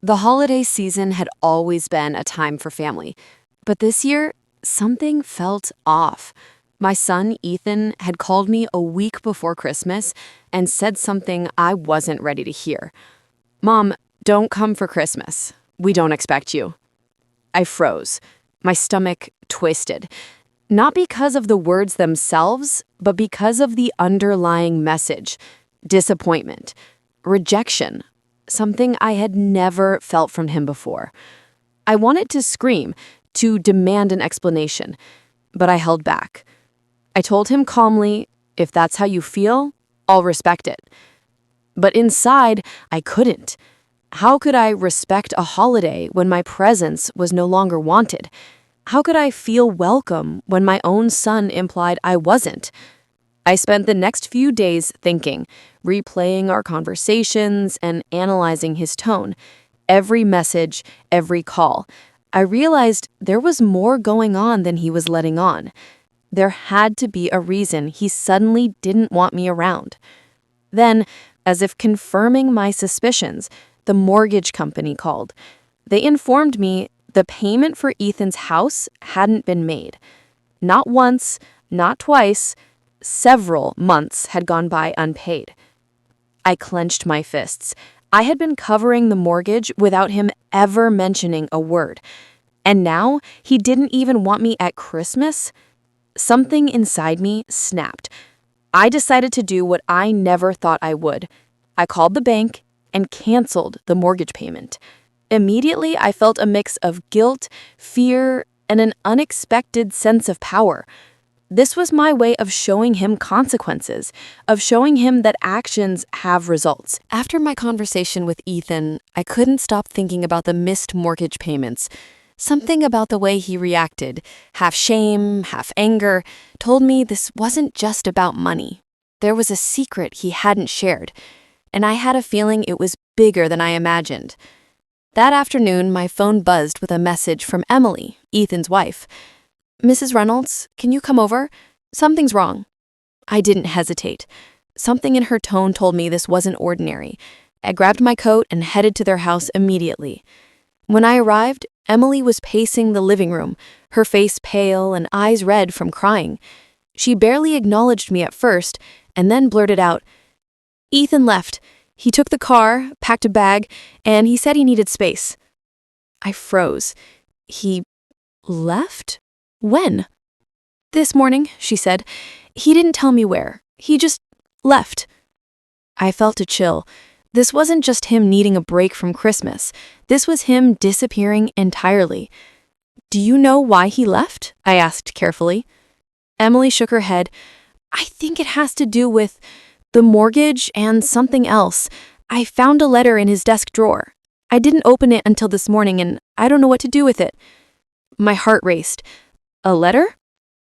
The holiday season had always been a time for family, but this year, something felt off. My son, Ethan, had called me a week before Christmas and said something I wasn't ready to hear. "Mom, don't come for Christmas. We don't expect you." I froze. My stomach twisted. Not because of the words themselves, but because of the underlying message. Disappointment. Rejection. Something I had never felt from him before. I wanted to scream, to demand an explanation, but I held back. I told him calmly, "If that's how you feel, I'll respect it." But inside, I couldn't. How could I respect a holiday when my presence was no longer wanted? How could I feel welcome when my own son implied I wasn't? I spent the next few days thinking, replaying our conversations and analyzing his tone. Every message, every call. I realized there was more going on than he was letting on. There had to be a reason he suddenly didn't want me around. Then, as if confirming my suspicions, the mortgage company called. They informed me the payment for Ethan's house hadn't been made. Not once, not twice. Several months had gone by unpaid. I clenched my fists. I had been covering the mortgage without him ever mentioning a word. And now he didn't even want me at Christmas? Something inside me snapped. I decided to do what I never thought I would. I called the bank and canceled the mortgage payment. Immediately, I felt a mix of guilt, fear, and an unexpected sense of power. This was my way of showing him consequences, of showing him that actions have results. After my conversation with Ethan, I couldn't stop thinking about the missed mortgage payments. Something about the way he reacted, half shame, half anger, told me this wasn't just about money. There was a secret he hadn't shared, and I had a feeling it was bigger than I imagined. That afternoon, my phone buzzed with a message from Emily, Ethan's wife. "Mrs. Reynolds, can you come over? Something's wrong." I didn't hesitate. Something in her tone told me this wasn't ordinary. I grabbed my coat and headed to their house immediately. When I arrived, Emily was pacing the living room, her face pale and eyes red from crying. She barely acknowledged me at first, and then blurted out, "Ethan left. He took the car, packed a bag, and he said he needed space." I froze. He left? When? "This morning," she said. "He didn't tell me where. He just left." I felt a chill. This wasn't just him needing a break from Christmas. This was him disappearing entirely. "Do you know why he left?" I asked carefully. Emily shook her head. "I think it has to do with the mortgage and something else. I found a letter in his desk drawer. I didn't open it until this morning, and I don't know what to do with it." My heart raced. "A letter?"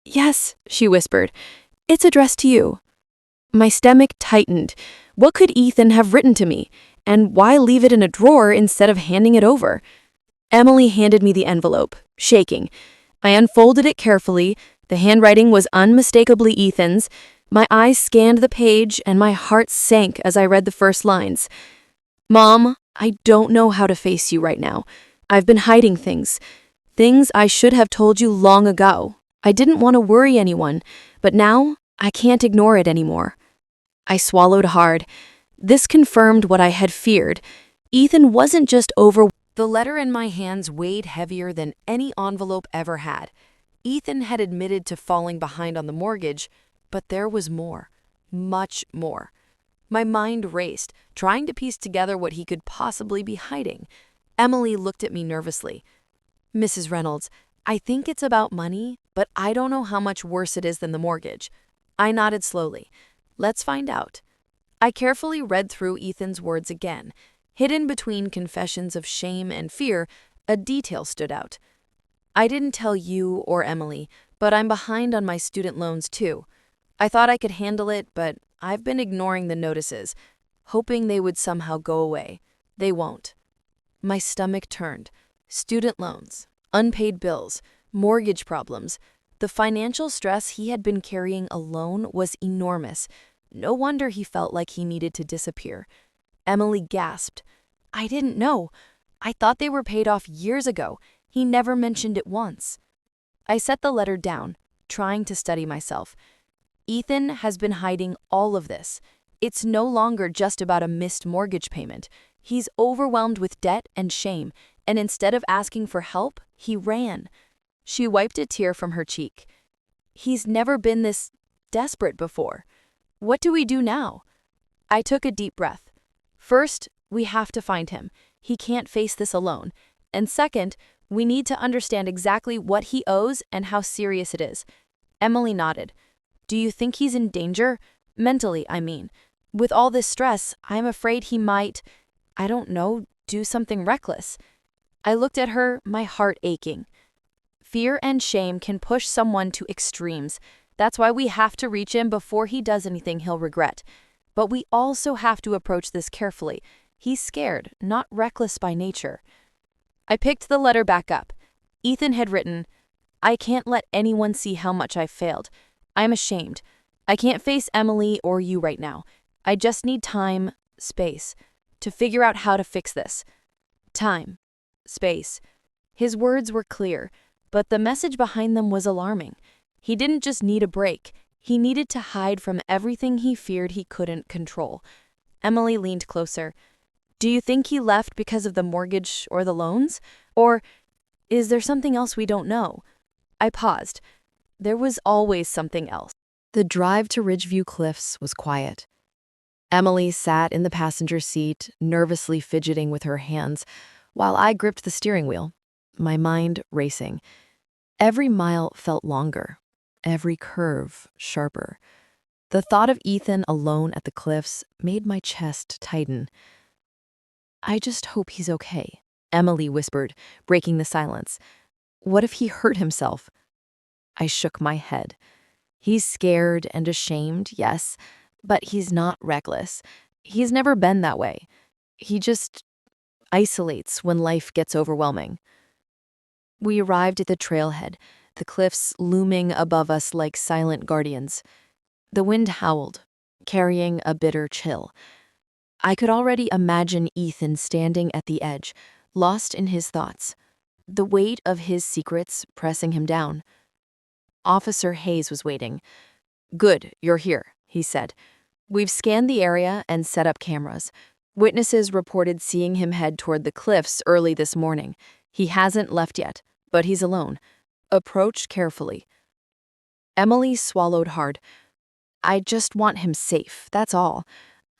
"Yes," she whispered. "It's addressed to you." My stomach tightened. What could Ethan have written to me? And why leave it in a drawer instead of handing it over? Emily handed me the envelope, shaking. I unfolded it carefully. The handwriting was unmistakably Ethan's. My eyes scanned the page, and my heart sank as I read the first lines. "Mom, I don't know how to face you right now. I've been hiding things. Things I should have told you long ago. I didn't want to worry anyone, but now I can't ignore it anymore." I swallowed hard. This confirmed what I had feared. Ethan wasn't just over. The letter in my hands weighed heavier than any envelope ever had. Ethan had admitted to falling behind on the mortgage, but there was more. Much more. My mind raced, trying to piece together what he could possibly be hiding. Emily looked at me nervously. "Mrs. Reynolds, I think it's about money, but I don't know how much worse it is than the mortgage." I nodded slowly. "Let's find out." I carefully read through Ethan's words again. Hidden between confessions of shame and fear, a detail stood out. "I didn't tell you or Emily, but I'm behind on my student loans too. I thought I could handle it, but I've been ignoring the notices, hoping they would somehow go away. They won't." My stomach turned. Student loans, unpaid bills, mortgage problems. The financial stress he had been carrying alone was enormous. No wonder he felt like he needed to disappear. Emily gasped. "I didn't know. I thought they were paid off years ago. He never mentioned it once. I set the letter down, trying to steady myself. Ethan has been hiding all of this. It's no longer just about a missed mortgage payment. He's overwhelmed with debt and shame, and instead of asking for help, he ran. She wiped a tear from her cheek. He's never been this desperate before. What do we do now? I took a deep breath. First, we have to find him. He can't face this alone. And second, we need to understand exactly what he owes and how serious it is. Emily nodded. Do you think he's in danger? Mentally, I mean. With all this stress, I'm afraid he might, I don't know, do something reckless. I looked at her, my heart aching. Fear and shame can push someone to extremes. That's why we have to reach him before he does anything he'll regret. But we also have to approach this carefully. He's scared, not reckless by nature. I picked the letter back up. Ethan had written, I can't let anyone see how much I've failed. I'm ashamed. I can't face Emily or you right now. I just need time, space, to figure out how to fix this. Time, space. His words were clear, but the message behind them was alarming. He didn't just need a break. He needed to hide from everything he feared he couldn't control. Emily leaned closer. Do you think he left because of the mortgage or the loans? Or is there something else we don't know? I paused. There was always something else. The drive to Ridgeview Cliffs was quiet. Emily sat in the passenger seat, nervously fidgeting with her hands, while I gripped the steering wheel, my mind racing. Every mile felt longer, every curve sharper. The thought of Ethan alone at the cliffs made my chest tighten. I just hope he's okay, Emily whispered, breaking the silence. What if he hurt himself? I shook my head. He's scared and ashamed, yes, but he's not reckless. He's never been that way. He just isolates when life gets overwhelming. We arrived at the trailhead, the cliffs looming above us like silent guardians. The wind howled, carrying a bitter chill. I could already imagine Ethan standing at the edge, lost in his thoughts, the weight of his secrets pressing him down. Officer Hayes was waiting. Good, you're here, he said. We've scanned the area and set up cameras. Witnesses reported seeing him head toward the cliffs early this morning. He hasn't left yet, but he's alone. Approach carefully. Emily swallowed hard. I just want him safe, that's all.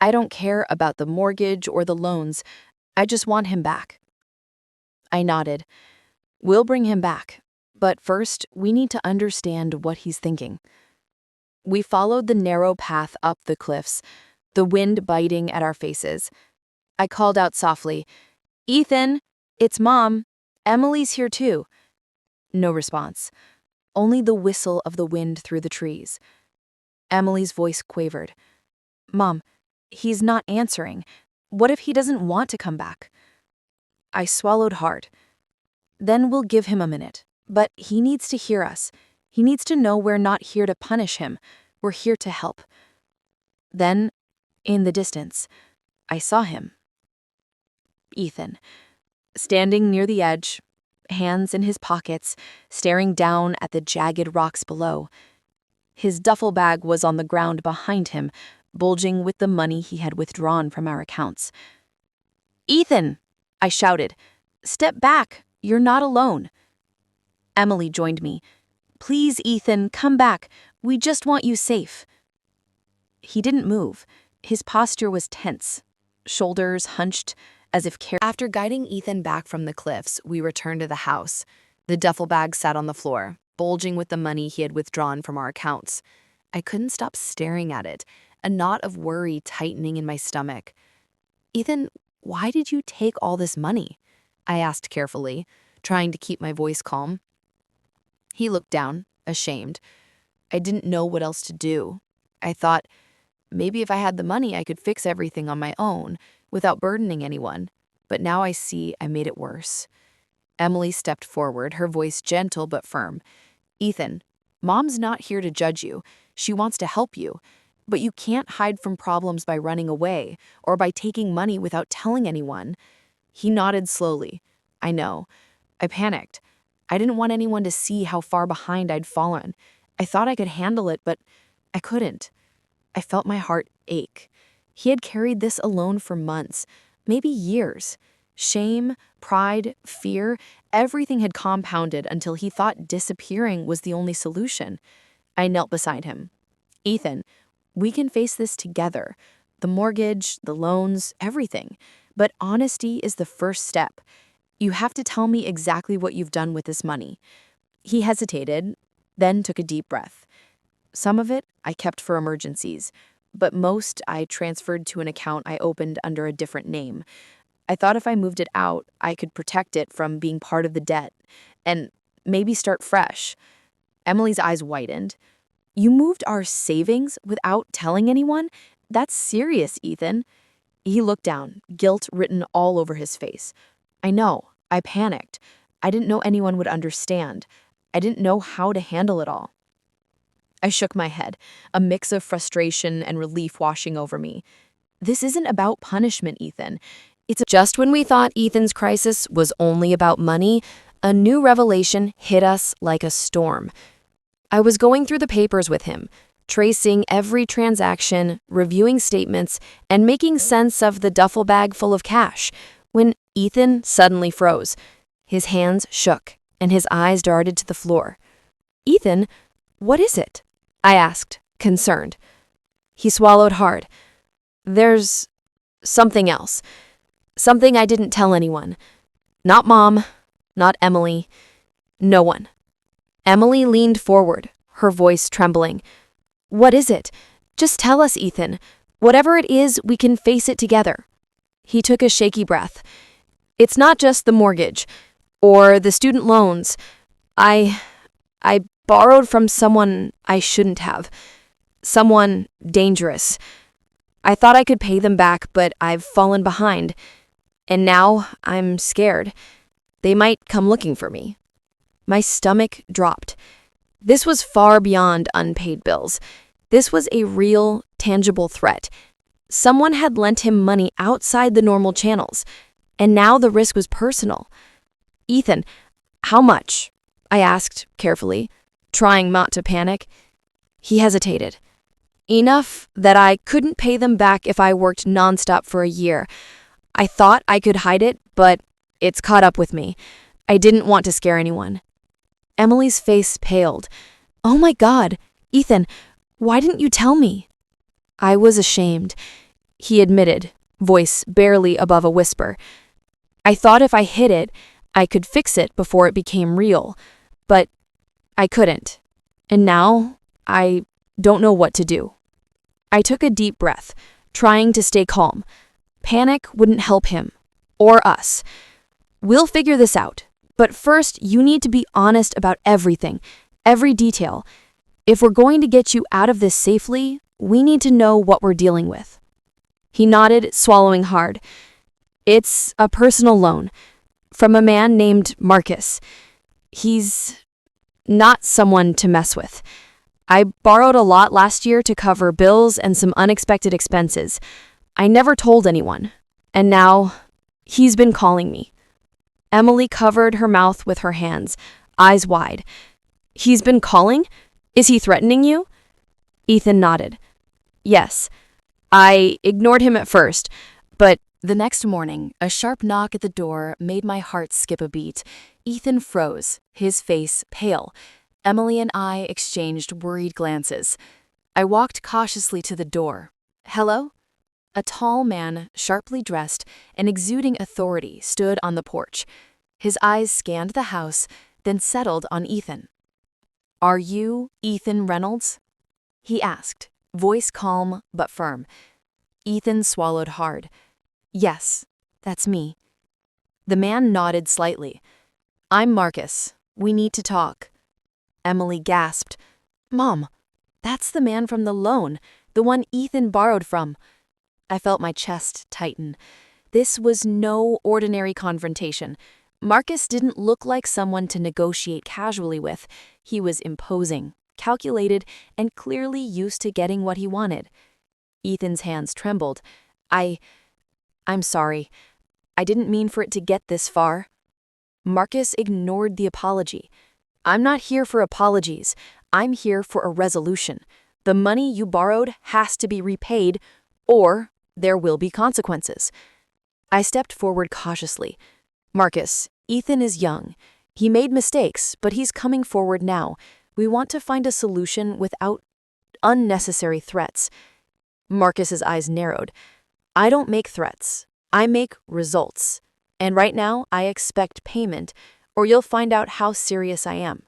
I don't care about the mortgage or the loans. I just want him back. I nodded. We'll bring him back. But first, we need to understand what he's thinking. We followed the narrow path up the cliffs, the wind biting at our faces. I called out softly, Ethan, it's Mom. Emily's here too. No response. Only the whistle of the wind through the trees. Emily's voice quavered. Mom, he's not answering. What if he doesn't want to come back? I swallowed hard. Then we'll give him a minute. But he needs to hear us. He needs to know we're not here to punish him. We're here to help. Then, in the distance, I saw him. Ethan, standing near the edge, hands in his pockets, staring down at the jagged rocks below. His duffel bag was on the ground behind him, bulging with the money he had withdrawn from our accounts. Ethan, I shouted, step back. You're not alone. Emily joined me. Please, Ethan, come back. We just want you safe. He didn't move. His posture was tense, shoulders hunched, as if After guiding Ethan back from the cliffs, we returned to the house. The duffel bag sat on the floor, bulging with the money he had withdrawn from our accounts. I couldn't stop staring at it, a knot of worry tightening in my stomach. Ethan, why did you take all this money? I asked carefully, trying to keep my voice calm. He looked down, ashamed. I didn't know what else to do. I thought, maybe if I had the money, I could fix everything on my own, without burdening anyone. But now I see I made it worse. Emily stepped forward, her voice gentle but firm. Ethan, Mom's not here to judge you. She wants to help you. But you can't hide from problems by running away, or by taking money without telling anyone. He nodded slowly. I know. I panicked. I didn't want anyone to see how far behind I'd fallen. I thought I could handle it, but I couldn't. I felt my heart ache. He had carried this alone for months, maybe years. Shame, pride, fear, everything had compounded until he thought disappearing was the only solution. I knelt beside him. Ethan, we can face this together. The mortgage, the loans, everything. But honesty is the first step. You have to tell me exactly what you've done with this money. He hesitated, then took a deep breath. Some of it I kept for emergencies, but most I transferred to an account I opened under a different name. I thought if I moved it out, I could protect it from being part of the debt and maybe start fresh. Emily's eyes widened. You moved our savings without telling anyone? That's serious, Ethan. He looked down, guilt written all over his face. I know. I panicked. I didn't know anyone would understand. I didn't know how to handle it all. I shook my head, a mix of frustration and relief washing over me. This isn't about punishment, Ethan. It's just when we thought Ethan's crisis was only about money, a new revelation hit us like a storm. I was going through the papers with him, tracing every transaction, reviewing statements, and making sense of the duffel bag full of cash, when Ethan suddenly froze. His hands shook, and his eyes darted to the floor. Ethan, what is it? I asked, concerned. He swallowed hard. There's something else. Something I didn't tell anyone. Not Mom, not Emily, no one. Emily leaned forward, her voice trembling. What is it? Just tell us, Ethan. Whatever it is, we can face it together. He took a shaky breath. It's not just the mortgage or the student loans. I borrowed from someone I shouldn't have. Someone dangerous. I thought I could pay them back, but I've fallen behind. And now I'm scared. They might come looking for me. My stomach dropped. This was far beyond unpaid bills. This was a real, tangible threat. Someone had lent him money outside the normal channels, and now the risk was personal. Ethan, how much? I asked carefully, trying not to panic. He hesitated. Enough that I couldn't pay them back if I worked nonstop for a year. I thought I could hide it, but it's caught up with me. I didn't want to scare anyone. Emily's face paled. Oh my God, Ethan, why didn't you tell me? I was ashamed, he admitted, voice barely above a whisper. I thought if I hid it, I could fix it before it became real, but I couldn't. And now, I don't know what to do. I took a deep breath, trying to stay calm. Panic wouldn't help him, or us. We'll figure this out, but first you need to be honest about everything, every detail. If we're going to get you out of this safely, we need to know what we're dealing with. He nodded, swallowing hard. It's a personal loan from a man named Marcus. He's not someone to mess with. I borrowed a lot last year to cover bills and some unexpected expenses. I never told anyone, and now he's been calling me. Emily covered her mouth with her hands, eyes wide. He's been calling? Is he threatening you? Ethan nodded. Yes. I ignored him at first, but the next morning, a sharp knock at the door made my heart skip a beat. Ethan froze, his face pale. Emily and I exchanged worried glances. I walked cautiously to the door. Hello? A tall man, sharply dressed and exuding authority, stood on the porch. His eyes scanned the house, then settled on Ethan. Are you Ethan Reynolds? He asked, voice calm but firm. Ethan swallowed hard. Yes, that's me. The man nodded slightly. I'm Marcus. We need to talk. Emily gasped. Mom, that's the man from the loan, the one Ethan borrowed from. I felt my chest tighten. This was no ordinary confrontation. Marcus didn't look like someone to negotiate casually with. He was imposing, calculated, and clearly used to getting what he wanted. Ethan's hands trembled. I'm sorry. I didn't mean for it to get this far." Marcus ignored the apology. "I'm not here for apologies. I'm here for a resolution. The money you borrowed has to be repaid, or there will be consequences." I stepped forward cautiously. "Marcus, Ethan is young. He made mistakes, but he's coming forward now. We want to find a solution without unnecessary threats." Marcus's eyes narrowed. "I don't make threats. I make results. And right now, I expect payment, or you'll find out how serious I am."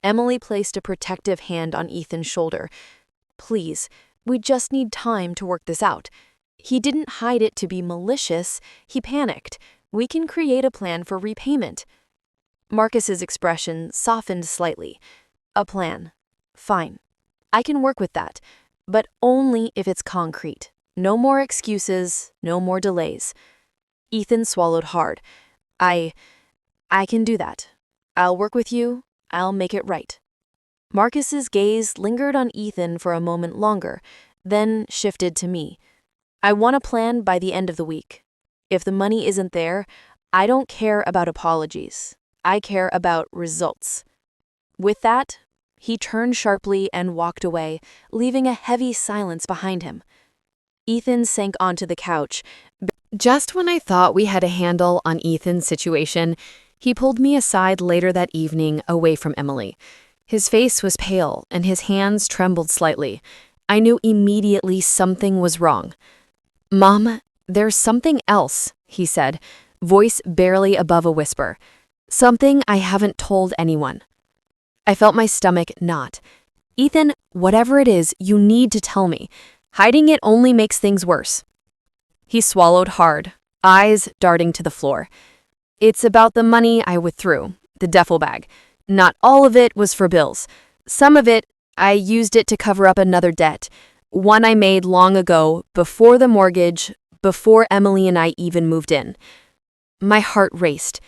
Emily placed a protective hand on Ethan's shoulder. "Please, we just need time to work this out. He didn't hide it to be malicious. He panicked. We can create a plan for repayment." Marcus's expression softened slightly. "A plan. Fine. I can work with that, but only if it's concrete. No more excuses, no more delays." Ethan swallowed hard. I can do that. I'll work with you. I'll make it right." Marcus's gaze lingered on Ethan for a moment longer, then shifted to me. "I want a plan by the end of the week. If the money isn't there, I don't care about apologies. I care about results." With that, he turned sharply and walked away, leaving a heavy silence behind him. Ethan sank onto the couch. Just when I thought we had a handle on Ethan's situation, he pulled me aside later that evening away from Emily. His face was pale and his hands trembled slightly. I knew immediately something was wrong. "Mom, there's something else," he said, voice barely above a whisper. "Something I haven't told anyone." I felt my stomach knot. "Ethan, whatever it is, you need to tell me. Hiding it only makes things worse." He swallowed hard, eyes darting to the floor. "It's about the money I withdrew, the duffel bag. Not all of it was for bills. Some of it, I used it to cover up another debt, one I made long ago, before the mortgage, before Emily and I even moved in." My heart raced.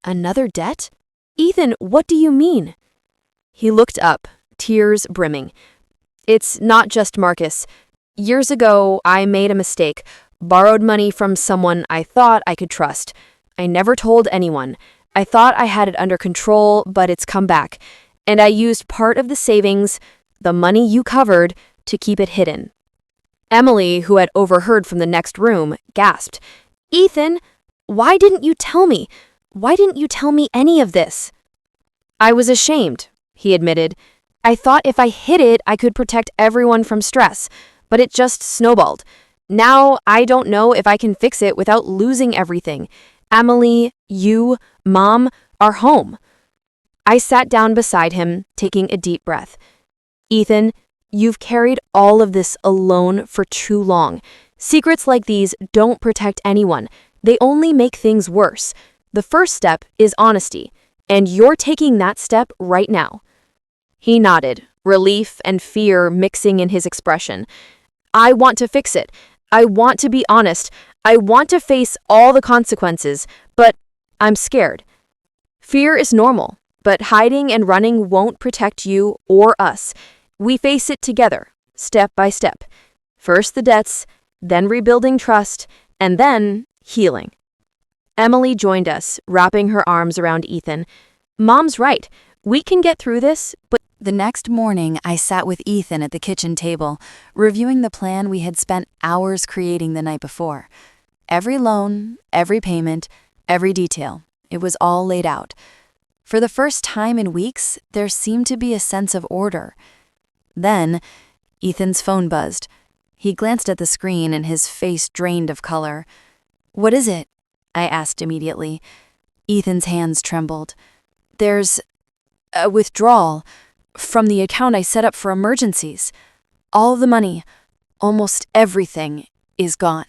"Another debt? Ethan, what do you mean?" He looked up, tears brimming. "It's not just Marcus. Years ago, I made a mistake, borrowed money from someone I thought I could trust. I never told anyone. I thought I had it under control, but it's come back. And I used part of the savings, the money you covered, to keep it hidden." Emily, who had overheard from the next room, gasped. "Ethan, why didn't you tell me? Why didn't you tell me any of this?" "I was ashamed," he admitted. "I thought if I hid it, I could protect everyone from stress, but it just snowballed. Now I don't know if I can fix it without losing everything. Emily, you, Mom, our home." I sat down beside him, taking a deep breath. "Ethan, you've carried all of this alone for too long. Secrets like these don't protect anyone. They only make things worse. The first step is honesty, and you're taking that step right now." He nodded, relief and fear mixing in his expression. "I want to fix it. I want to be honest. I want to face all the consequences, but I'm scared." Fear is normal, but hiding and running won't protect you or us. We face it together, step by step. First the debts, then rebuilding trust, and then healing. Emily joined us, wrapping her arms around Ethan. "Mom's right. We can get through this, but..." The next morning, I sat with Ethan at the kitchen table, reviewing the plan we had spent hours creating the night before. Every loan, every payment, every detail. It was all laid out. For the first time in weeks, there seemed to be a sense of order. Then, Ethan's phone buzzed. He glanced at the screen and his face drained of color. "What is it?" I asked immediately. Ethan's hands trembled. "There's a withdrawal from the account I set up for emergencies. All the money, almost everything, is gone."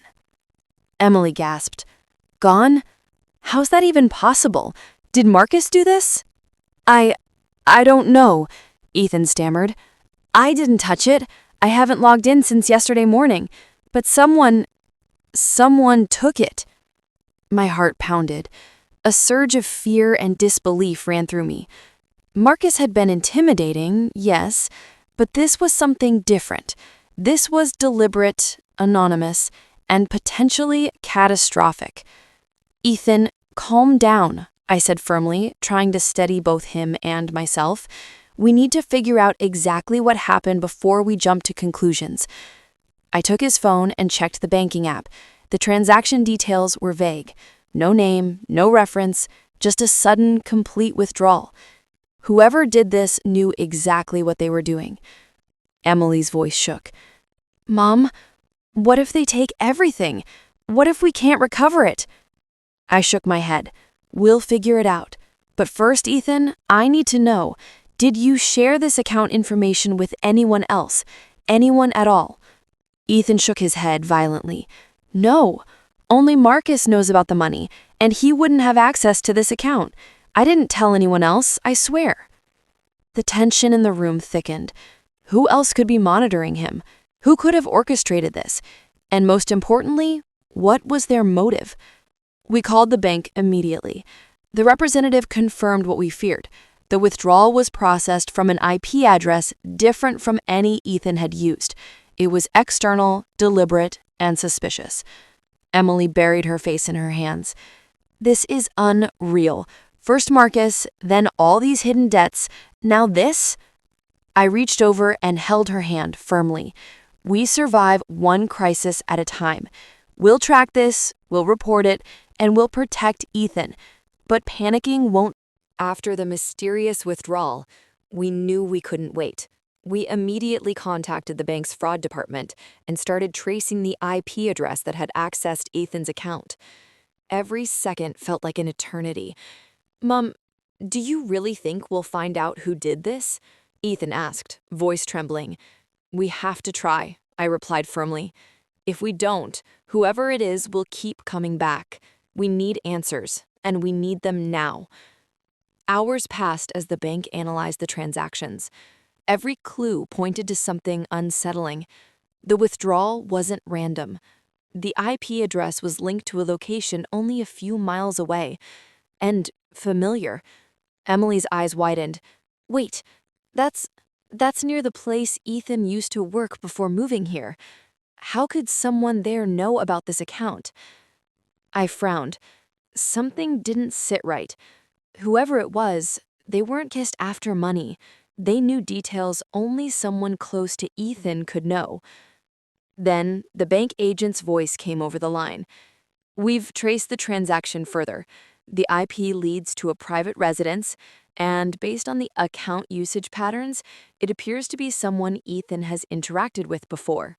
Emily gasped. "Gone? How's that even possible? Did Marcus do this?" I don't know," Ethan stammered. "I didn't touch it. I haven't logged in since yesterday morning. But someone took it." My heart pounded. A surge of fear and disbelief ran through me. Marcus had been intimidating, yes, but this was something different. This was deliberate, anonymous, and potentially catastrophic. Ethan, calm down, I said firmly, trying to steady both him and myself. We need to figure out exactly what happened before we jump to conclusions. I took his phone and checked the banking app. The transaction details were vague. No name, no reference, just a sudden, complete withdrawal. Whoever did this knew exactly what they were doing. Emily's voice shook. Mom, what if they take everything? What if we can't recover it? I shook my head. We'll figure it out. But first, Ethan, I need to know, did you share this account information with anyone else? Anyone at all? Ethan shook his head violently. No, only Marcus knows about the money, and he wouldn't have access to this account. I didn't tell anyone else, I swear. The tension in the room thickened. Who else could be monitoring him? Who could have orchestrated this? And most importantly, what was their motive? We called the bank immediately. The representative confirmed what we feared. The withdrawal was processed from an IP address different from any Ethan had used. It was external, deliberate, and suspicious. Emily buried her face in her hands. This is unreal. First Marcus, then all these hidden debts, now this? I reached over and held her hand firmly. We survive one crisis at a time. We'll track this, we'll report it, and we'll protect Ethan. But panicking won't. After the mysterious withdrawal, we knew we couldn't wait. We immediately contacted the bank's fraud department and started tracing the IP address that had accessed Ethan's account. Every second felt like an eternity. Mom, do you really think we'll find out who did this? Ethan asked, voice trembling. We have to try, I replied firmly. If we don't, whoever it is will keep coming back. We need answers, and we need them now. Hours passed as the bank analyzed the transactions. Every clue pointed to something unsettling. The withdrawal wasn't random. The IP address was linked to a location only a few miles away. And familiar. Emily's eyes widened. Wait, that's near the place Ethan used to work before moving here. How could someone there know about this account? I frowned. Something didn't sit right. Whoever it was, they weren't just after money. They knew details only someone close to Ethan could know. Then, the bank agent's voice came over the line. We've traced the transaction further. The IP leads to a private residence, and based on the account usage patterns, it appears to be someone Ethan has interacted with before.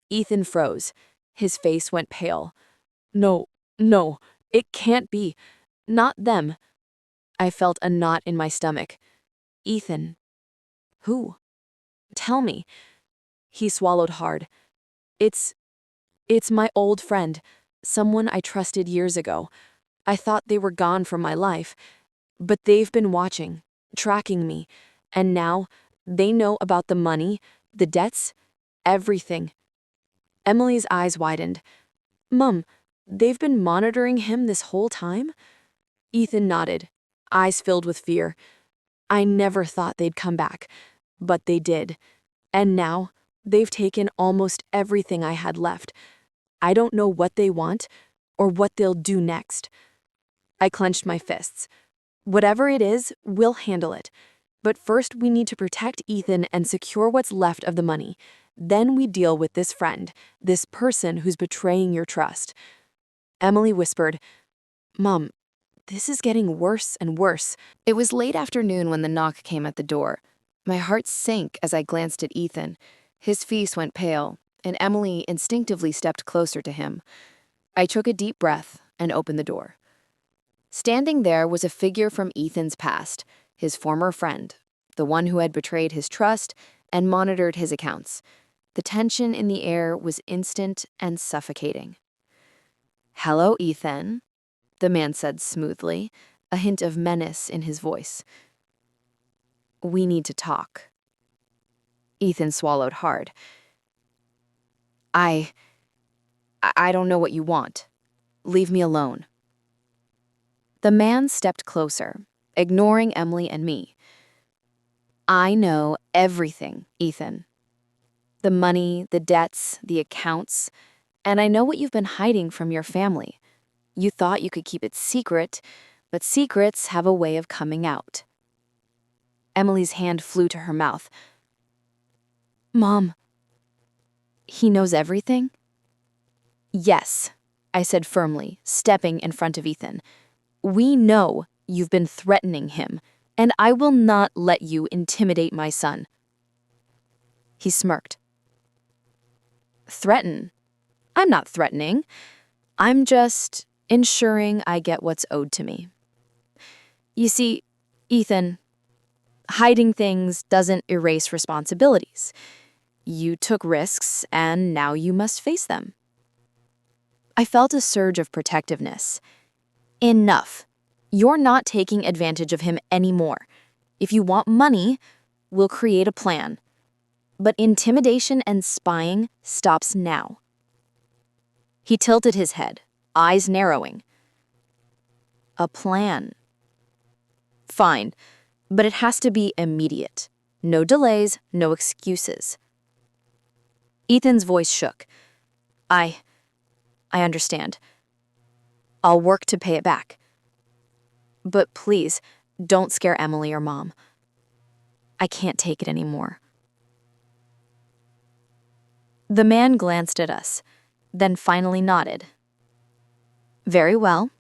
Ethan froze. His face went pale. No, it can't be. Not them. I felt a knot in my stomach. Ethan. Who? Tell me. He swallowed hard. It's my old friend, someone I trusted years ago. I thought they were gone from my life, but they've been watching, tracking me, and now they know about the money, the debts, everything. Emily's eyes widened. Mum, they've been monitoring him this whole time? Ethan nodded, eyes filled with fear. I never thought they'd come back, but they did. And now, they've taken almost everything I had left. I don't know what they want or what they'll do next. I clenched my fists. Whatever it is, we'll handle it. But first we need to protect Ethan and secure what's left of the money. Then we deal with this friend, this person who's betraying your trust. Emily whispered, Mom, this is getting worse and worse. It was late afternoon when the knock came at the door. My heart sank as I glanced at Ethan. His face went pale, and Emily instinctively stepped closer to him. I took a deep breath and opened the door. Standing there was a figure from Ethan's past, his former friend, the one who had betrayed his trust and monitored his accounts. The tension in the air was instant and suffocating. Hello, Ethan, the man said smoothly, a hint of menace in his voice. We need to talk. Ethan swallowed hard. I don't know what you want. Leave me alone. The man stepped closer, ignoring Emily and me. I know everything, Ethan. The money, the debts, the accounts, and I know what you've been hiding from your family. You thought you could keep it secret, but secrets have a way of coming out. Emily's hand flew to her mouth. Mom, he knows everything? Yes, I said firmly, stepping in front of Ethan. We know you've been threatening him, and I will not let you intimidate my son. He smirked. Threaten? I'm not threatening. I'm just ensuring I get what's owed to me. You see, Ethan, hiding things doesn't erase responsibilities. You took risks, and now you must face them. I felt a surge of protectiveness. Enough. You're not taking advantage of him anymore. If you want money, we'll create a plan. But intimidation and spying stops now. He tilted his head, eyes narrowing. A plan. Fine, but it has to be immediate. No delays, no excuses. Ethan's voice shook. I understand. I'll work to pay it back. But please, don't scare Emily or Mom. I can't take it anymore. The man glanced at us, then finally nodded. Very well.